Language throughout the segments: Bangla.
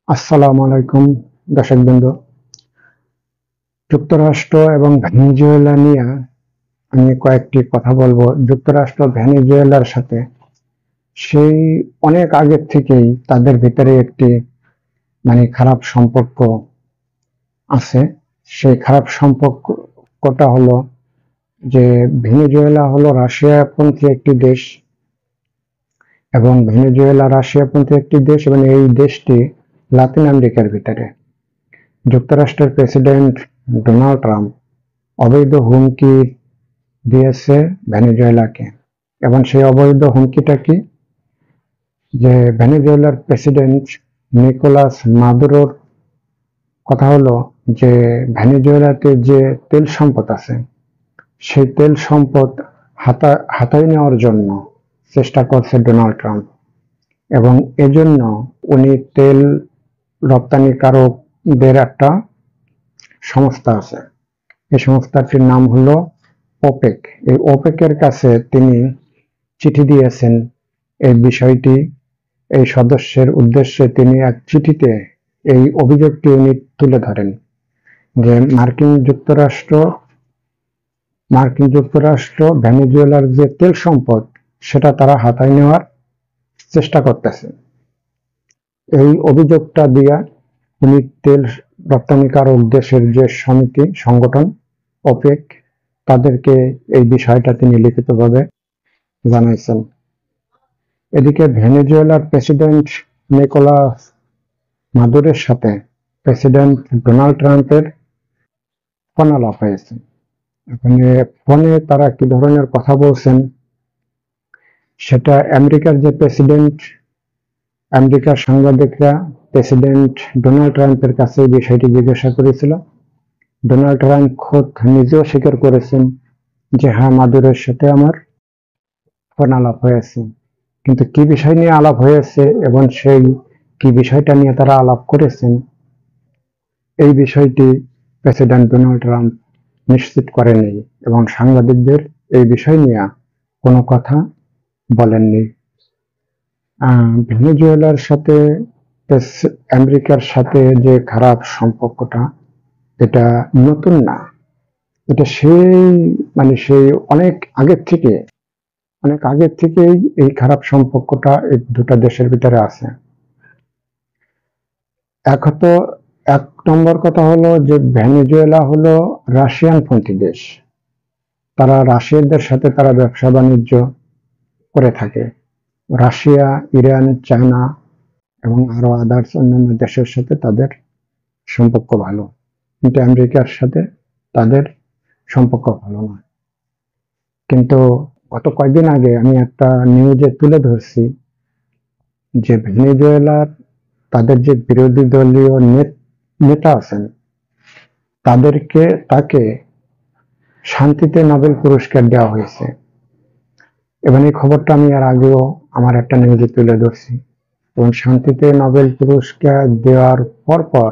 আসসালামু আলাইকুম দর্শকবৃন্দ। যুক্তরাষ্ট্র এবং ভেনেজুয়েলা নিয়ে আমি কয়েকটি কথা বলবো। যুক্তরাষ্ট্র ভেনেজুয়েলার সাথে সেই অনেক আগের থেকেই তাদের ভিতরে একটি খারাপ সম্পর্ক আছে। সেই খারাপ সম্পর্কটা হলো যে ভেনেজুয়েলা হলো রাশিয়াপন্থী একটি দেশ এবং ভেনেজুয়েলা রাশিয়াপন্থী একটি দেশ এবং এই দেশটি লাতিন আমেরিকার ভিতরে। যুক্তরাষ্ট্রের প্রেসিডেন্ট ডোনাল্ড ট্রাম্প অবৈধ হুমকি দিয়েছে ভেনেজুয়েলাকে, এবং সেই অবৈধ হুমকিটা কি, যে ভেনেজুয়েলার প্রেসিডেন্ট নিকোলাস মাদুরোর কথা হলো যে ভেনেজুয়েলাতে যে তেল সম্পদ আছে সেই তেল সম্পদ হাতায় নেওয়ার জন্য চেষ্টা করছে ডোনাল্ড ট্রাম্প, এবং এজন্য উনি তেল রপ্তানিকারকদের একটা সংস্থা আছে, এই সংস্থাটির নাম হলো ওপেক। এই ওপেকের কাছে তিনি চিঠি দিয়েছেন। এই বিষয়টি এই সদস্যের উদ্দেশ্যে তিনি এক চিঠিতে এই অভিযোগটি উনি তুলে ধরেন যে মার্কিন যুক্তরাষ্ট্র ভেনেজুয়েলার যে তেল সম্পদ সেটা তারা হাতায় নেওয়ার চেষ্টা করতেছে। এই অভিযোগটা দিয়া উনি তেল রপ্তানিকারক দেশের যে সংগঠন ওপেক তাদেরকে এই বিষয়টা তিনি লিখিতভাবে জানাইছেন। এদিকে ভেনেজুয়েলার প্রেসিডেন্ট নিকোলাস মাদুরোর সাথে প্রেসিডেন্ট ডোনাল্ড ট্রাম্পের ফোন আলাপ হয়েছে। এখানে ফোনে তারা কি ধরনের কথা বলছেন সেটা আমেরিকার যে প্রেসিডেন্ট, আমেরিকার সাংবাদিকরা প্রেসিডেন্ট ডোনাল্ড ট্রাম্পের কাছে এই বিষয়টি জিজ্ঞাসা করেছিল। ডোনাল্ড ট্রাম্প খোদ নিজেও স্বীকার করেছেন যে হ্যাঁ, মাদুরোর সাথে আমার ফোন আলাপ হয়েছে, কিন্তু কি বিষয় নিয়ে আলাপ হয়েছে এবং সেই কি বিষয়টা নিয়ে তারা আলাপ করেছেন এই বিষয়টি প্রেসিডেন্ট ডোনাল্ড ট্রাম্প নিশ্চিত করেননি এবং সাংবাদিকদের এই বিষয় নিয়ে কোনো কথা বলেননি। ভেনেজুয়েলার সাথে আমেরিকার সাথে যে খারাপ সম্পর্কটা এটা নতুন না, এটা সেই অনেক আগের থেকেই এই খারাপ সম্পর্কটা এই দুটা দেশের ভিতরে আছে। এক নম্বর কথা হলো যে ভেনেজুয়েলা হলো রাশিয়ানপন্থী দেশ। তারা রাশিয়ানদের সাথে তারা ব্যবসা বাণিজ্য করে থাকে। রাশিয়া, ইরান, চায়না এবং আরো আদার্স অন্যান্য দেশের সাথে তাদের সম্পর্ক ভালো, কিন্তু আমেরিকার সাথে তাদের সম্পর্ক ভালো নয়। কিন্তু গত কয়েকদিন আগে আমি একটা নিউজে তুলে ধরছি যে ভেনেজুয়েলার তাদের যে বিরোধী দলীয় নেতা আছেন তাকে শান্তিতে নোবেল পুরস্কার দেওয়া হয়েছে, এবং এই খবরটা আমি এর আগেও আমার একটা নিউজে তুলে ধরছি। এবং শান্তিতে নোবেল পুরস্কার দেওয়ার পরপর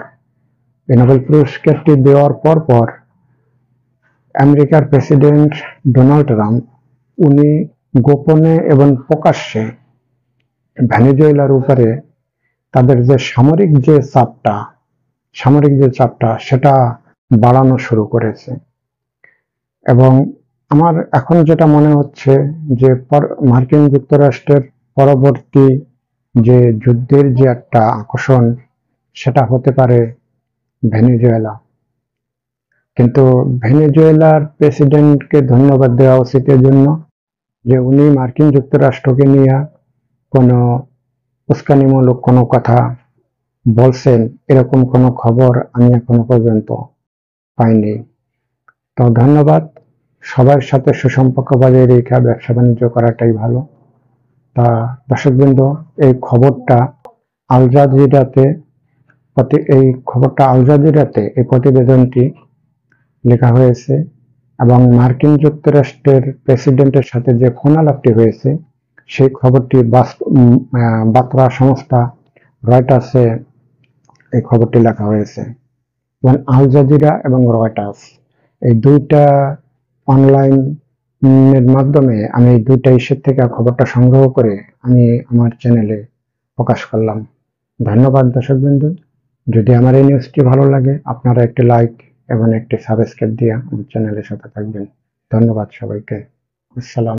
এই নোবেল পুরস্কারটি দেওয়ার পরপর আমেরিকার প্রেসিডেন্ট ডোনাল্ড ট্রাম্প উনি গোপনে এবং প্রকাশ্যে ভেনেজুয়েলার উপরে তাদের যে সামরিক যে চাপটা সেটা বাড়ানো শুরু করেছে। এবং আমার এখন যেটা মনে হচ্ছে যে মার্কিন যুক্তরাষ্ট্রের পরবর্তী যে যুদ্ধের যে একটা আকর্ষণ সেটা হতে পারে ভেনেজুয়েলা। কিন্তু ভেনেজুয়েলার প্রেসিডেন্টকে ধন্যবাদ দেওয়া উচিত এর জন্য যে উনি মার্কিন যুক্তরাষ্ট্রকে নিয়ে কোনো উস্কানিমূলক কোনো কথা বলছেন এরকম কোনো খবর আমি এখনো পর্যন্ত পাইনি। তো ধন্যবাদ। সবার সাথে সুসম্পর্ক বজায় রেখে ব্যবসা বাণিজ্য করাটাই ভালো। তা দর্শকবৃন্দ, এই খবরটা আল জাজিরাতে এই প্রতিবেদনটি লেখা হয়েছে, এবং মার্কিন যুক্তরাষ্ট্রের প্রেসিডেন্টের সাথে যে ফোন আলাপটি হয়েছে সেই খবরটি বার্তা সংস্থা রয়টার্সে এই খবরটি লেখা হয়েছে। এবং আল জাজিরা এবং রয়টার্স এই দুইটা অনলাইনের মাধ্যমে আমি এই দুইটা ইস্যু থেকে খবরটা সংগ্রহ করে আমি আমার চ্যানেলে প্রকাশ করলাম। ধন্যবাদ দর্শকবৃন্দ। যদি আমার এই নিউজটি ভালো লাগে আপনারা একটি লাইক এবং একটি সাবস্ক্রাইব দিয়ে আমার চ্যানেলের সাথে থাকবেন। ধন্যবাদ সবাইকে। আসসালাম।